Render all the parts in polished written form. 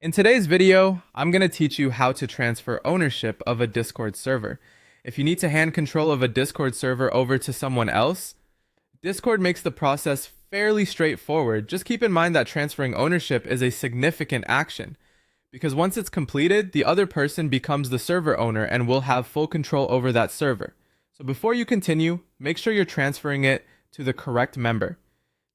In today's video, I'm going to teach you how to transfer ownership of a Discord server. If you need to hand control of a Discord server over to someone else, Discord makes the process fairly straightforward. Just keep in mind that transferring ownership is a significant action, because once it's completed, the other person becomes the server owner and will have full control over that server. So before you continue, make sure you're transferring it to the correct member.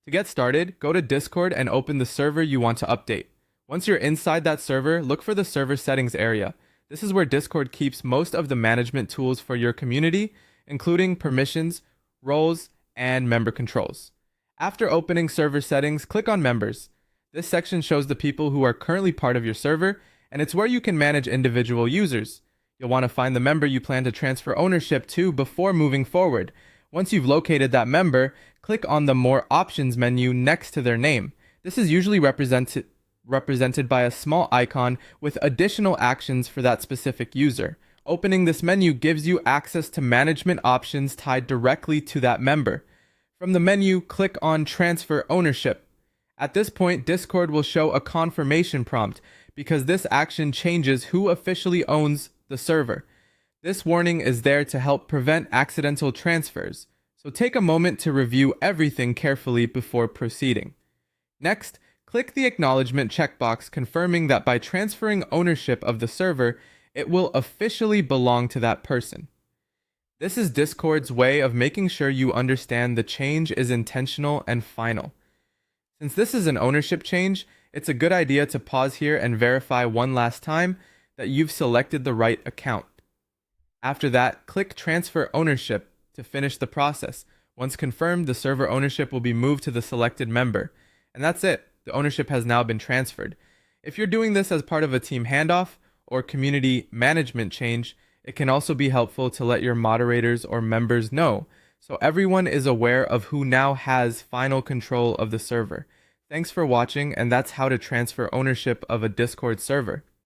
To get started, go to Discord and open the server you want to update. Once you're inside that server, look for the server settings area. This is where Discord keeps most of the management tools for your community, including permissions, roles, and member controls. After opening server settings, click on members. This section shows the people who are currently part of your server, and it's where you can manage individual users. You'll want to find the member you plan to transfer ownership to before moving forward. Once you've located that member, click on the More Options menu next to their name. This is usually represented by a small icon with additional actions for that specific user. Opening this menu gives you access to management options tied directly to that member. From the menu, click on Transfer Ownership. At this point, Discord will show a confirmation prompt because this action changes who officially owns the server. This warning is there to help prevent accidental transfers, so take a moment to review everything carefully before proceeding. Next, click the acknowledgement checkbox confirming that by transferring ownership of the server, it will officially belong to that person. This is Discord's way of making sure you understand the change is intentional and final. Since this is an ownership change, it's a good idea to pause here and verify one last time that you've selected the right account. After that, click Transfer Ownership to finish the process. Once confirmed, the server ownership will be moved to the selected member. And that's it. The ownership has now been transferred. If you're doing this as part of a team handoff or community management change, it can also be helpful to let your moderators or members know, so everyone is aware of who now has final control of the server. Thanks for watching, and that's how to transfer ownership of a Discord server.